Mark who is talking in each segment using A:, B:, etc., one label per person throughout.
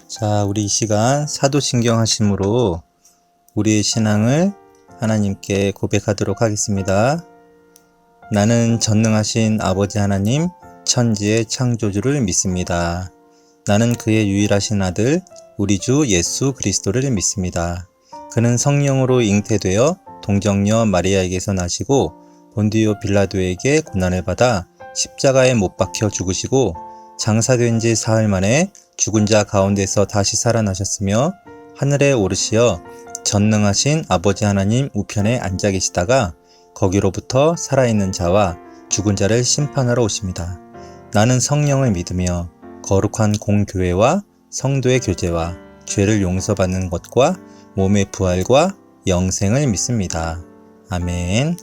A: 자, 우리 이 시간 사도신경 하심으로 우리의 신앙을 하나님께 고백하도록 하겠습니다. 나는 전능하신 아버지 하나님, 천지의 창조주를 믿습니다. 나는 그의 유일하신 아들, 우리 주 예수 그리스도를 믿습니다. 그는 성령으로 잉태되어 동정녀 마리아에게서 나시고 본디오 빌라도에게 고난을 받아 십자가에 못 박혀 죽으시고 장사된 지 사흘 만에 죽은 자 가운데서 다시 살아나셨으며 하늘에 오르시어 전능하신 아버지 하나님 우편에 앉아 계시다가 거기로부터 살아있는 자와 죽은 자를 심판하러 오십니다. 나는 성령을 믿으며 거룩한 공교회와 성도의 교제와 죄를 용서받는 것과 몸의 부활과 영생을 믿습니다. 아멘.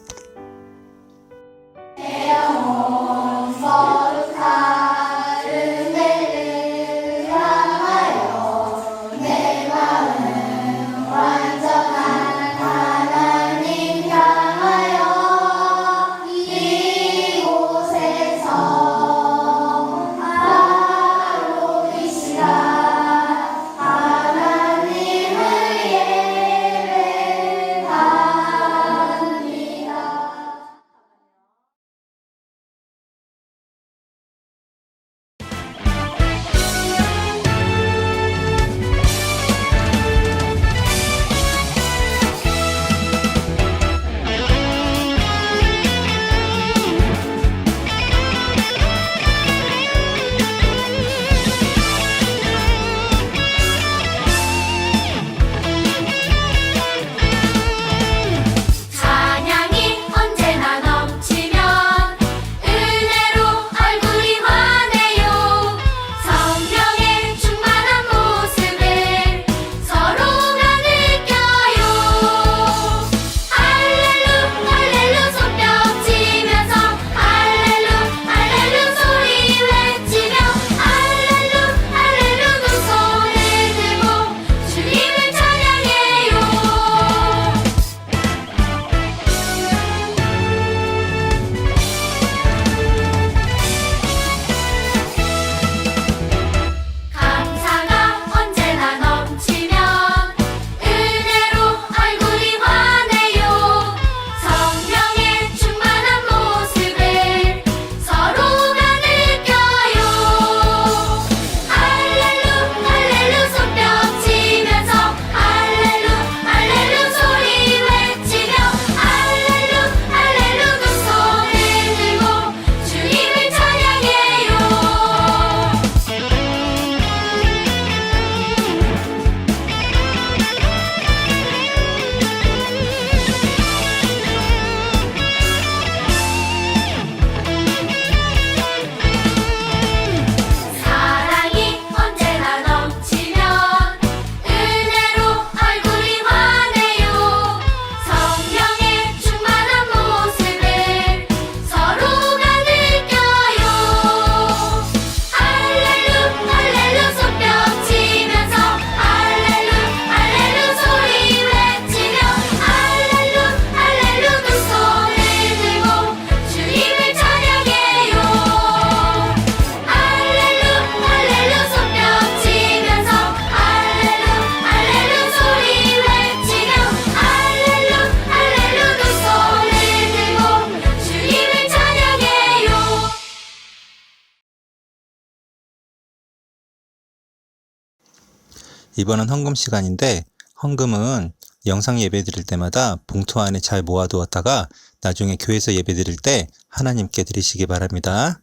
A: 이번은 헌금 시간인데 헌금은 영상 예배 드릴 때마다 봉투 안에 잘 모아두었다가 나중에 교회에서 예배 드릴 때 하나님께 드리시기 바랍니다.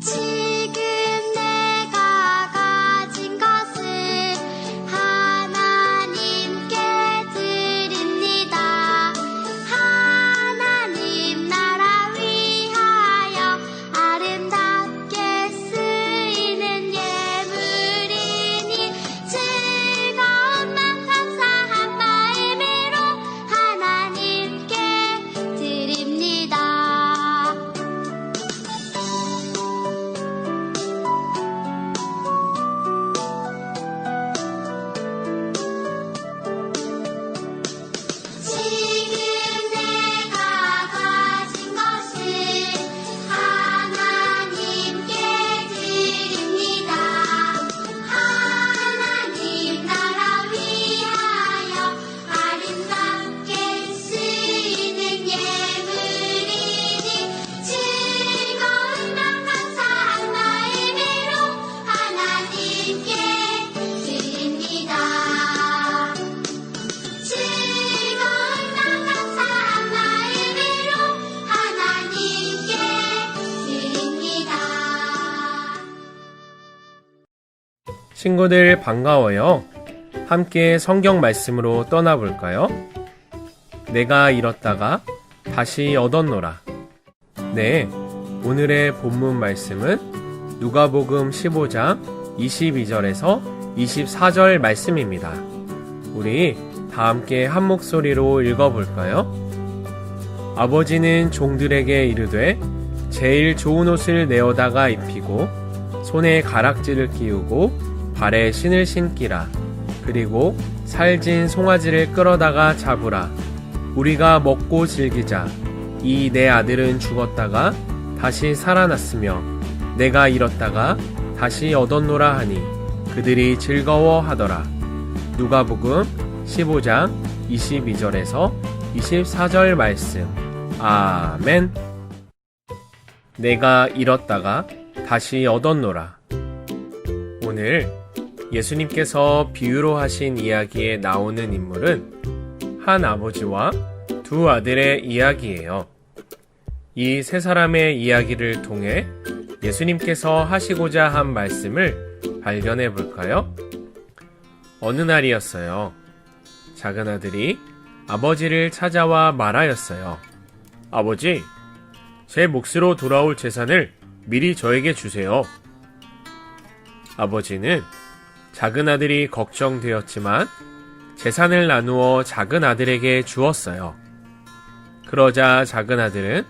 B: 지금 내가 가진 것을 하나님께 드립니다. 하나님 나라 위하여 아름답게 쓰이는 예물이니 즐거운 맘 감사한 마음으로 하나님께 드립니다.
C: 친구들 반가워요. 함께 성경 말씀으로 떠나볼까요? 내가 잃었다가 다시 얻었노라. 네, 오늘의 본문 말씀은 누가복음 15장 22절에서 24절 말씀입니다. 우리 다 함께 한 목소리로 읽어볼까요? 아버지는 종들에게 이르되 제일 좋은 옷을 내어다가 입히고 손에 가락지를 끼우고 발에 신을 신기라. 그리고 살진 송아지를 끌어다가 잡으라. 우리가 먹고 즐기자. 이 내 아들은 죽었다가 다시 살아났으며 내가 잃었다가 다시 얻었노라 하니 그들이 즐거워하더라. 누가복음 15장 22절에서 24절 말씀. 아멘. 내가 잃었다가 다시 얻었노라. 오늘 예수님께서 비유로 하신 이야기에 나오는 인물은 한 아버지와 두 아들의 이야기예요. 이 세 사람의 이야기를 통해 예수님께서 하시고자 한 말씀을 발견해 볼까요? 어느 날이었어요. 작은 아들이 아버지를 찾아와 말하였어요. 아버지, 제 몫으로 돌아올 재산을 미리 저에게 주세요. 아버지는 작은 아들이 걱정되었지만 재산을 나누어 작은 아들에게 주었어요. 그러자 작은 아들은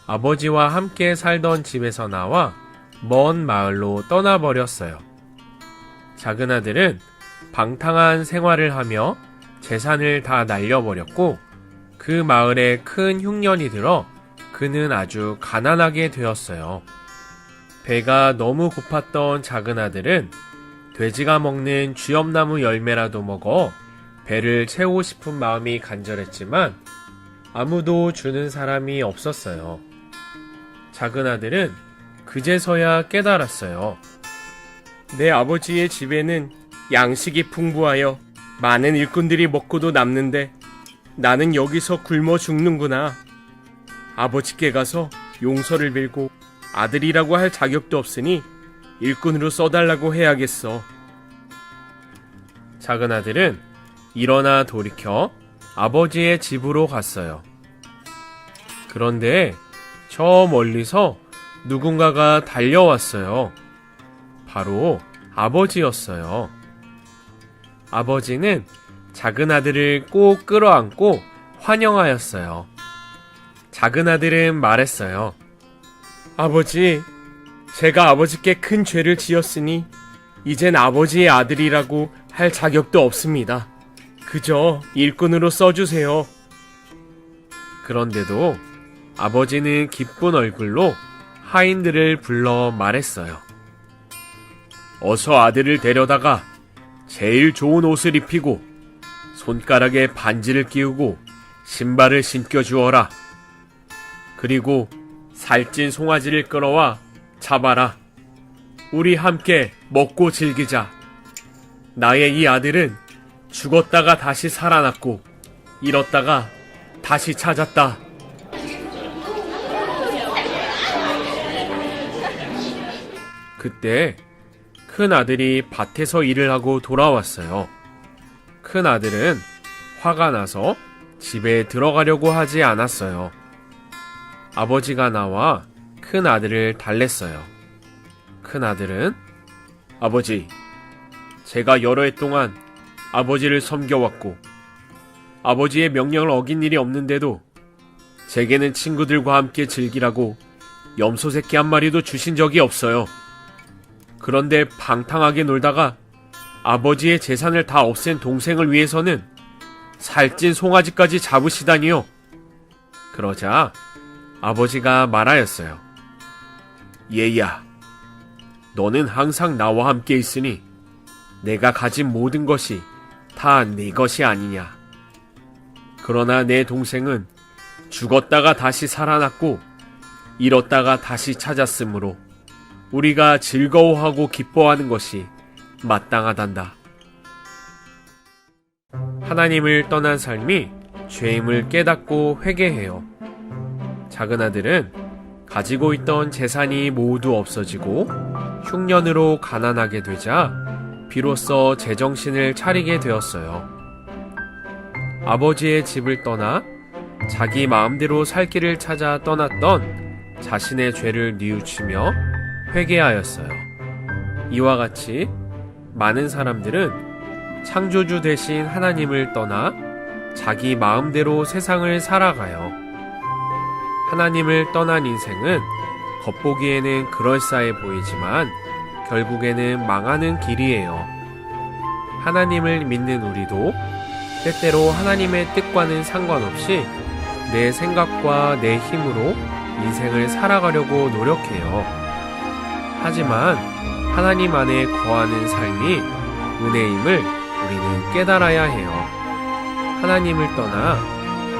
C: 아버지와 함께 살던 집에서 나와 먼 마을로 떠나버렸어요. 작은 아들은 방탕한 생활을 하며 재산을 다 날려버렸고 그 마을에 큰 흉년이 들어 그는 아주 가난하게 되었어요. 배가 너무 고팠던 작은 아들은 돼지가 먹는 쥐엄나무 열매라도 먹어 배를 채우고 싶은 마음이 간절했지만 아무도 주는 사람이 없었어요. 작은 아들은 그제서야 깨달았어요. 내 아버지의 집에는 양식이 풍부하여 많은 일꾼들이 먹고도 남는데 나는 여기서 굶어 죽는구나. 아버지께 가서 용서를 빌고 아들이라고 할 자격도 없으니 일꾼으로 써달라고 해야겠어. 작은 아들은 일어나 돌이켜 아버지의 집으로 갔어요. 그런데 저 멀리서 누군가가 달려왔어요. 바로 아버지였어요. 아버지는 작은 아들을 꼭 끌어안고 환영하였어요. 작은 아들은 말했어요. 아버지, 제가 아버지께 큰 죄를 지었으니 이젠 아버지의 아들이라고 할 자격도 없습니다. 그저 일꾼으로 써주세요. 그런데도 아버지는 기쁜 얼굴로 하인들을 불러 말했어요. 어서 아들을 데려다가 제일 좋은 옷을 입히고 손가락에 반지를 끼우고 신발을 신겨주어라. 그리고 살찐 송아지를 끌어와 잡아라. 우리 함께 먹고 즐기자. 나의 이 아들은 죽었다가 다시 살아났고 잃었다가 다시 찾았다. 그때 큰 아들이 밭에서 일을 하고 돌아왔어요. 큰 아들은 화가 나서 집에 들어가려고 하지 않았어요. 아버지가 나와 큰 아들을 달랬어요. 큰 아들은 아버지, 제가 여러 해 동안 아버지를 섬겨왔고 아버지의 명령을 어긴 일이 없는데도 제게는 친구들과 함께 즐기라고 염소 새끼 한 마리도 주신 적이 없어요. 그런데 방탕하게 놀다가 아버지의 재산을 다 없앤 동생을 위해서는 살찐 송아지까지 잡으시다니요. 그러자 아버지가 말하였어요. 얘야, 너는 항상 나와 함께 있으니 내가 가진 모든 것이 다 네 것이 아니냐. 그러나 내 동생은 죽었다가 다시 살아났고 잃었다가 다시 찾았으므로 우리가 즐거워하고 기뻐하는 것이 마땅하단다. 하나님을 떠난 삶이 죄임을 깨닫고 회개해요. 작은 아들은 가지고 있던 재산이 모두 없어지고 흉년으로 가난하게 되자 비로소 제정신을 차리게 되었어요. 아버지의 집을 떠나 자기 마음대로 살 길을 찾아 떠났던 자신의 죄를 뉘우치며 회개하였어요. 이와 같이 많은 사람들은 창조주 대신 하나님을 떠나 자기 마음대로 세상을 살아가요. 하나님을 떠난 인생은 겉보기에는 그럴싸해 보이지만 결국에는 망하는 길이에요. 하나님을 믿는 우리도 때때로 하나님의 뜻과는 상관없이 내 생각과 내 힘으로 인생을 살아가려고 노력해요. 하지만 하나님 안에 거하는 삶이 은혜임을 우리는 깨달아야 해요. 하나님을 떠나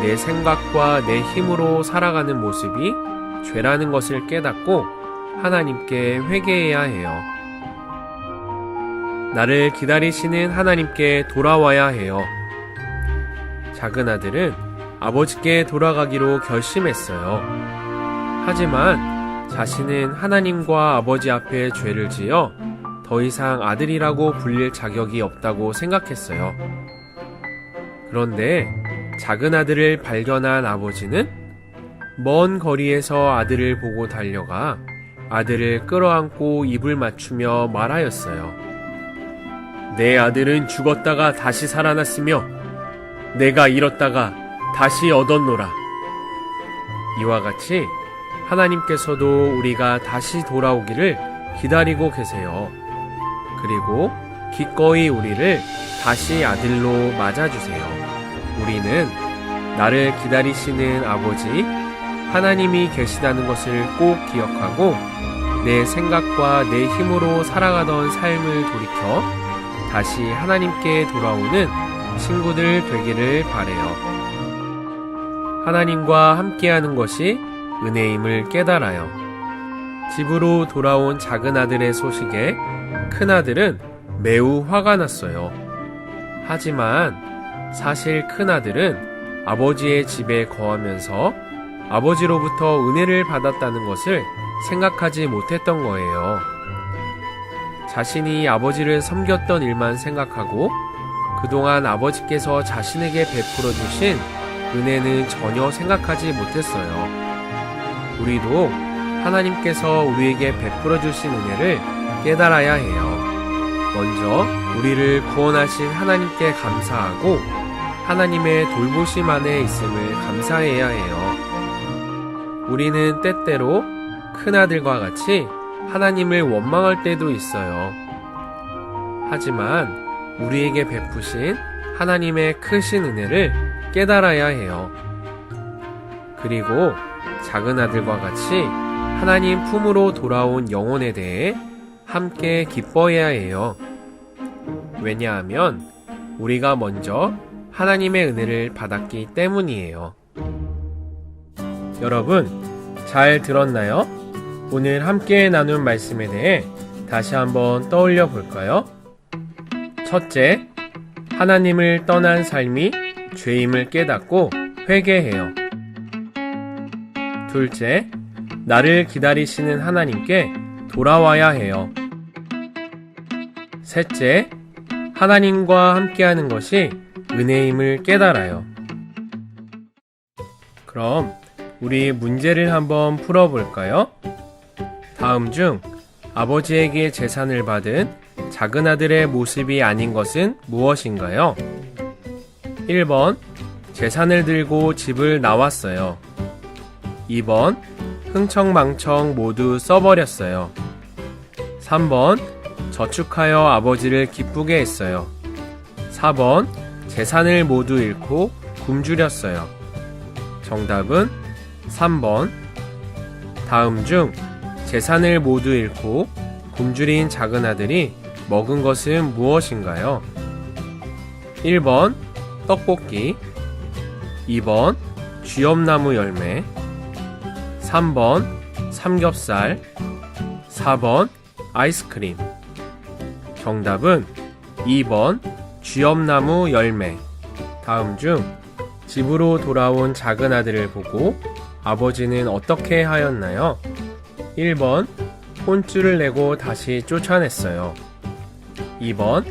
C: 내 생각과 내 힘으로 살아가는 모습이 죄라는 것을 깨닫고 하나님께 회개해야 해요. 나를 기다리시는 하나님께 돌아와야 해요. 작은 아들은 아버지께 돌아가기로 결심했어요. 하지만 자신은 하나님과 아버지 앞에 죄를 지어 더 이상 아들이라고 불릴 자격이 없다고 생각했어요. 그런데 작은 아들을 발견한 아버지는 먼 거리에서 아들을 보고 달려가 아들을 끌어안고 입을 맞추며 말하였어요. 내 아들은 죽었다가 다시 살아났으며 내가 잃었다가 다시 얻었노라. 이와 같이 하나님께서도 우리가 다시 돌아오기를 기다리고 계세요. 그리고 기꺼이 우리를 다시 아들로 맞아주세요. 우리는 나를 기다리시는 아버지 하나님이 계시다는 것을 꼭 기억하고 내 생각과 내 힘으로 살아가던 삶을 돌이켜 다시 하나님께 돌아오는 친구들 되기를 바래요. 하나님과 함께하는 것이 은혜임을 깨달아요. 집으로 돌아온 작은 아들의 소식에 큰 아들은 매우 화가 났어요. 하지만 사실 큰 아들은 아버지의 집에 거하면서 아버지로부터 은혜를 받았다는 것을 생각하지 못했던 거예요. 자신이 아버지를 섬겼던 일만 생각하고 그동안 아버지께서 자신에게 베풀어 주신 은혜는 전혀 생각하지 못했어요. 우리도 하나님께서 우리에게 베풀어 주신 은혜를 깨달아야 해요. 먼저 우리를 구원하신 하나님께 감사하고 하나님의 돌보심 안에 있음을 감사해야 해요. 우리는 때때로 큰아들과 같이 하나님을 원망할 때도 있어요. 하지만 우리에게 베푸신 하나님의 크신 은혜를 깨달아야 해요. 그리고 작은 아들과 같이 하나님 품으로 돌아온 영혼에 대해 함께 기뻐해야 해요. 왜냐하면 우리가 먼저 하나님의 은혜를 받았기 때문이에요. 여러분, 잘 들었나요? 오늘 함께 나눈 말씀에 대해 다시 한번 떠올려 볼까요? 첫째, 하나님을 떠난 삶이 죄임을 깨닫고 회개해요. 둘째, 나를 기다리시는 하나님께 돌아와야 해요. 셋째, 하나님과 함께하는 것이 은혜임을 깨달아요. 그럼 우리 문제를 한번 풀어볼까요? 다음 중 아버지에게 재산을 받은 작은 아들의 모습이 아닌 것은 무엇인가요? 1번, 재산을 들고 집을 나왔어요. 2번, 흥청망청 모두 써버렸어요. 3번, 저축하여 아버지를 기쁘게 했어요. 4번, 재산을 모두 잃고 굶주렸어요. 정답은 3번. 다음 중 재산을 모두 잃고 굶주린 작은 아들이 먹은 것은 무엇인가요? 1번, 떡볶이. 2번, 쥐엄나무 열매. 3번, 삼겹살. 4번, 아이스크림. 정답은 2번, 쥐엄나무 열매. 다음 중 집으로 돌아온 작은 아들을 보고 아버지는 어떻게 하였나요? 1번, 혼쭐을 내고 다시 쫓아냈어요. 2번,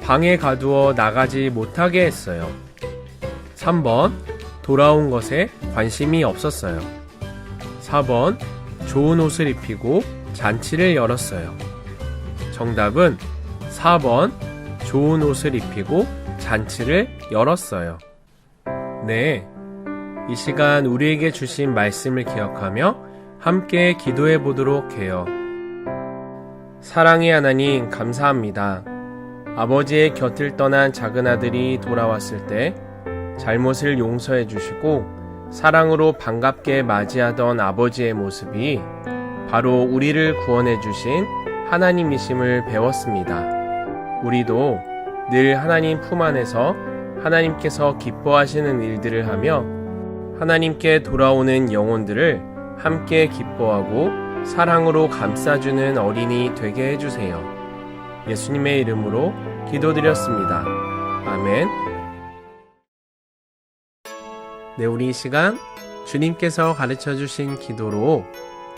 C: 방에 가두어 나가지 못하게 했어요. 3번, 돌아온 것에 관심이 없었어요. 4번, 좋은 옷을 입히고 잔치를 열었어요. 정답은 4번, 좋은 옷을 입히고 잔치를 열었어요. 네, 이 시간 우리에게 주신 말씀을 기억하며 함께 기도해 보도록 해요. 사랑의 하나님, 감사합니다. 아버지의 곁을 떠난 작은 아들이 돌아왔을 때 잘못을 용서해 주시고 사랑으로 반갑게 맞이하던 아버지의 모습이 바로 우리를 구원해 주신 하나님이심을 배웠습니다. 우리도 늘 하나님 품 안에서 하나님께서 기뻐하시는 일들을 하며 하나님께 돌아오는 영혼들을 함께 기뻐하고 사랑으로 감싸주는 어린이 되게 해주세요. 예수님의 이름으로 기도드렸습니다. 아멘. 네, 우리 이 시간 주님께서 가르쳐주신 기도로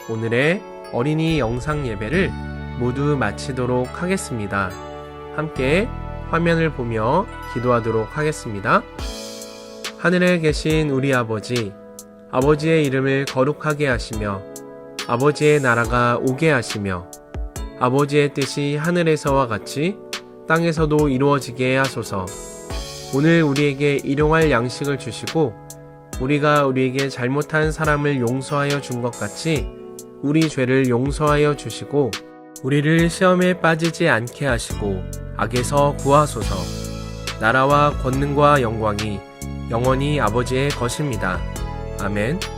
C: 오늘의 어린이 영상 예배를 모두 마치도록 하겠습니다. 함께 화면을 보며 기도하도록 하겠습니다. 하늘에 계신 우리 아버지, 아버지의 이름을 거룩하게 하시며 아버지의 나라가 오게 하시며 아버지의 뜻이 하늘에서와 같이 땅에서도 이루어지게 하소서. 오늘 우리에게 일용할 양식을 주시고 우리가 우리에게 잘못한 사람을 용서하여 준 것 같이 우리 죄를 용서하여 주시고 우리를 시험에 빠지지 않게 하시고 악에서 구하소서. 나라와 권능과 영광이 영원히 아버지의 것입니다. 아멘.